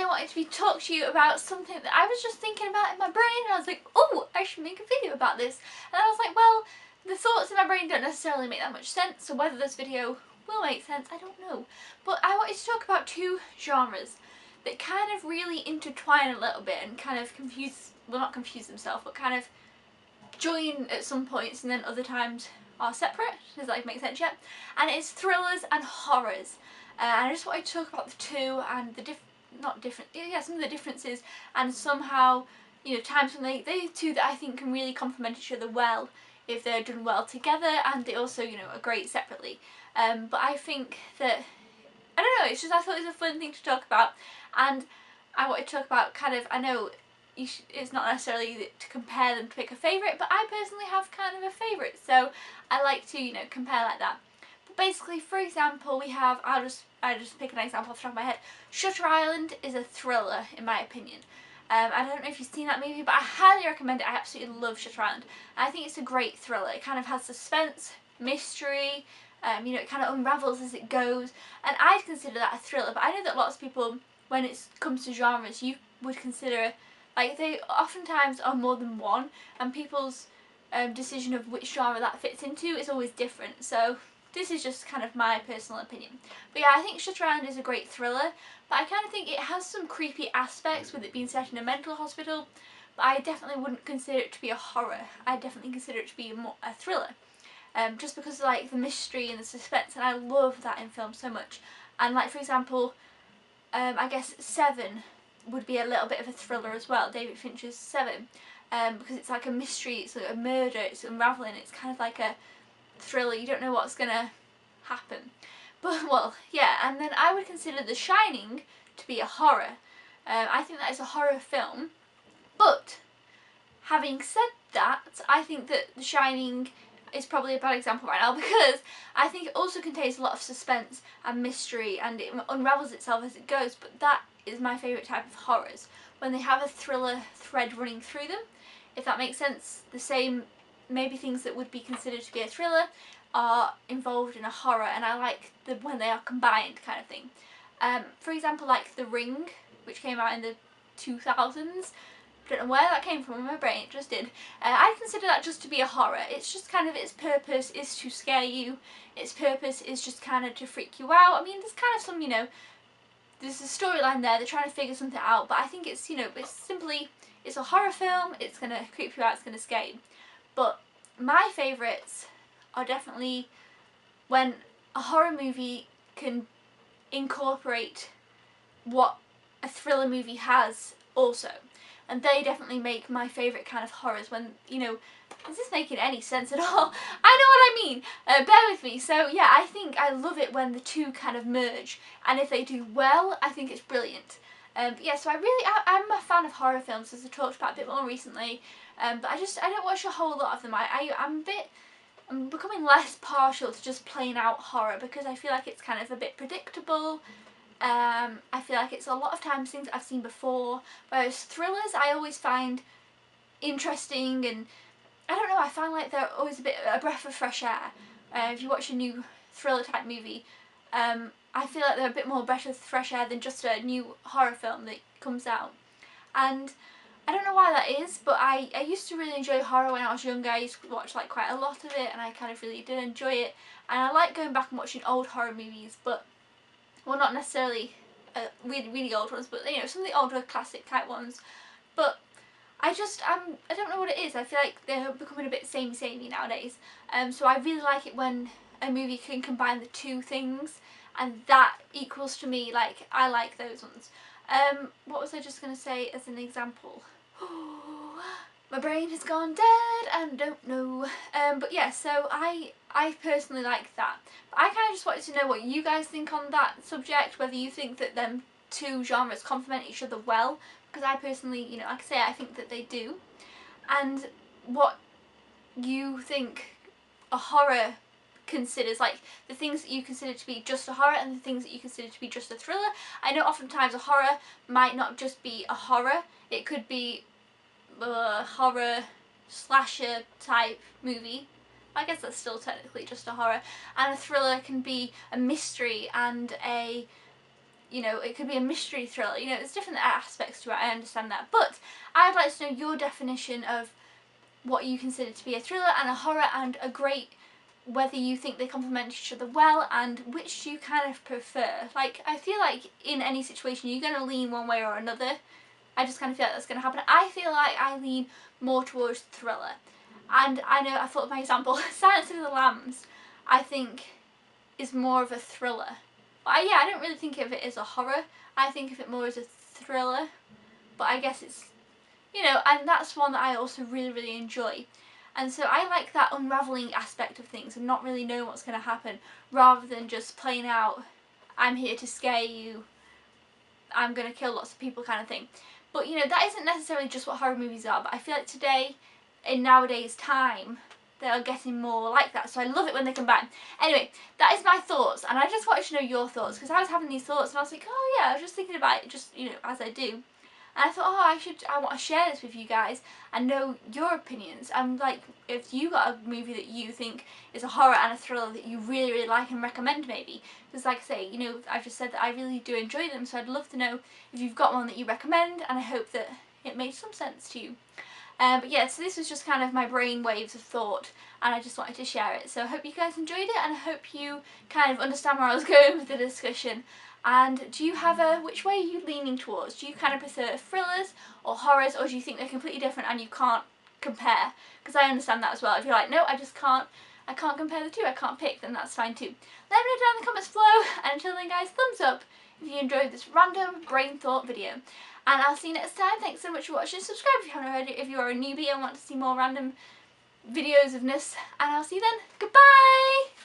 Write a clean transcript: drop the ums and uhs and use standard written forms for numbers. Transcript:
I wanted to talk to you about something that I was just thinking about in my brain, and I was like, oh, I should make a video about this. And I was like, well, the thoughts in my brain don't necessarily make that much sense, so whether this video will make sense, I don't know. But I wanted to talk about two genres that kind of really intertwine a little bit and kind of confuse, well, not confuse themselves, but kind of join at some points and then other times are separate. Does that make sense yet? And it's thrillers and horrors. And I just wanted to talk about the two and the some of the differences, and somehow, you know, times when they two that I think can really complement each other well if they're done well together, and they also, you know, are great separately. But I think that, I don't know, it's just, I thought it was a fun thing to talk about, and I wanted to talk about kind of, I know it's not necessarily to compare them to pick a favourite, but I personally have kind of a favourite, so I like to, you know, compare like that. But basically, for example, we have, I just pick an example off the top of my head. Shutter Island is a thriller, in my opinion. I don't know if you've seen that movie, but I highly recommend it. I absolutely love Shutter Island. I think it's a great thriller. It kind of has suspense, mystery, you know, it kind of unravels as it goes, and I'd consider that a thriller, but I know that lots of people, when it comes to genres, you would consider, like, they oftentimes are more than one, and people's decision of which genre that fits into is always different, so this is just kind of my personal opinion. But yeah, I think Shutter Island is a great thriller, but I kind of think it has some creepy aspects with it being set in a mental hospital, but I definitely wouldn't consider it to be a horror. I definitely consider it to be a thriller. Just because of, like, the mystery and the suspense, and I love that in film so much. And, like, for example, I guess Seven would be a little bit of a thriller as well, David Fincher's Seven, because it's like a mystery, it's like a murder, it's unravelling, it's kind of like a thriller, you don't know what's gonna happen. But, well, yeah, and then I would consider The Shining to be a horror. I think that is a horror film, but having said that, I think that The Shining is probably a bad example right now, because I think it also contains a lot of suspense and mystery, and it unravels itself as it goes, but that is my favourite type of horrors, when they have a thriller thread running through them, if that makes sense. The same, maybe things that would be considered to be a thriller are involved in a horror, and I like when they are combined kind of thing. For example, like The Ring, which came out in the 2000s, I don't know where that came from in my brain, it just did. I consider that just to be a horror. It's just kind of, its purpose is to scare you, its purpose is just kind of to freak you out. I mean, there's kind of some, you know, there's a storyline there, they're trying to figure something out, but I think it's, you know, it's a horror film, it's going to creep you out, it's going to scare you. But my favourites are definitely when a horror movie can incorporate what a thriller movie has also. And they definitely make my favourite kind of horrors when, you know, is this making any sense at all? I know what I mean, bear with me. So yeah, I think I love it when the two kind of merge, and if they do well, I think it's brilliant. But yeah, so I'm a fan of horror films, as I talked about a bit more recently, but I don't watch a whole lot of them. I'm becoming less partial to just plain out horror, because I feel like it's kind of a bit predictable. I feel like it's a lot of times things I've seen before, whereas thrillers I always find interesting, and I don't know, I find like they're always a breath of fresh air. If you watch a new thriller type movie, I feel like they're a bit more breath of fresh air than just a new horror film that comes out. And I don't know why that is, but I used to really enjoy horror when I was younger. I used to watch like quite a lot of it, and I kind of really did enjoy it, and I like going back and watching old horror movies, but, well, not necessarily really, really old ones, but, you know, some of the older classic type ones. But I don't know what it is. I feel like they're becoming a bit samey nowadays. So I really like it when a movie can combine the two things, and that equals to me, like, I like those ones. What was I just going to say as an example? My brain has gone dead and don't know. But yeah, so I personally like that. But I kind of just wanted to know what you guys think on that subject, whether you think that them two genres complement each other well, because I personally, you know, like I say, I think that they do. And what you think a horror considers, like the things that you consider to be just a horror and the things that you consider to be just a thriller. I know oftentimes a horror might not just be a horror, it could be a horror slasher type movie. I guess that's still technically just a horror. And a thriller can be a mystery and a you know, it could be a mystery thriller. You know, there's different aspects to it, I understand that. But I'd like to know your definition of what you consider to be a thriller and a horror, and a great, whether you think they complement each other well, and which do you kind of prefer. Like, I feel like in any situation you're going to lean one way or another. I just kind of feel like that's going to happen. I feel like I lean more towards thriller. And I know, I thought of my example, Silence of the Lambs, I think is more of a thriller. But yeah, I don't really think of it as a horror. I think of it more as a thriller. But I guess it's, you know, and that's one that I also really, really enjoy. And so I like that unravelling aspect of things and not really knowing what's going to happen, rather than just playing out, I'm here to scare you, I'm going to kill lots of people kind of thing. But, you know, that isn't necessarily just what horror movies are, but I feel like today, in nowadays time, they are getting more like that, so I love it when they come back. Anyway, that is my thoughts, and I just wanted to know your thoughts, because I was having these thoughts and I was like, oh yeah, I was just thinking about it, just, you know, as I do. And I thought, oh, I want to share this with you guys and know your opinions. And like, if you got a movie that you think is a horror and a thriller that you really, really like and recommend maybe. Because like I say, you know, I've just said that I really do enjoy them, so I'd love to know if you've got one that you recommend, and I hope that it made some sense to you. But yeah, so this was just kind of my brain waves of thought, and I just wanted to share it. So I hope you guys enjoyed it, and I hope you kind of understand where I was going with the discussion. And do you have which way are you leaning towards? Do you kind of prefer thrillers or horrors, or do you think they're completely different and you can't compare? Because I understand that as well. If you're like, no, I can't compare the two, I can't pick, then that's fine too. Let me know down in the comments below, and until then guys, thumbs up if you enjoyed this random brain thought video. And I'll see you next time. Thanks so much for watching. Subscribe if you haven't already, if you are a newbie and want to see more random videos of ness. And I'll see you then. Goodbye!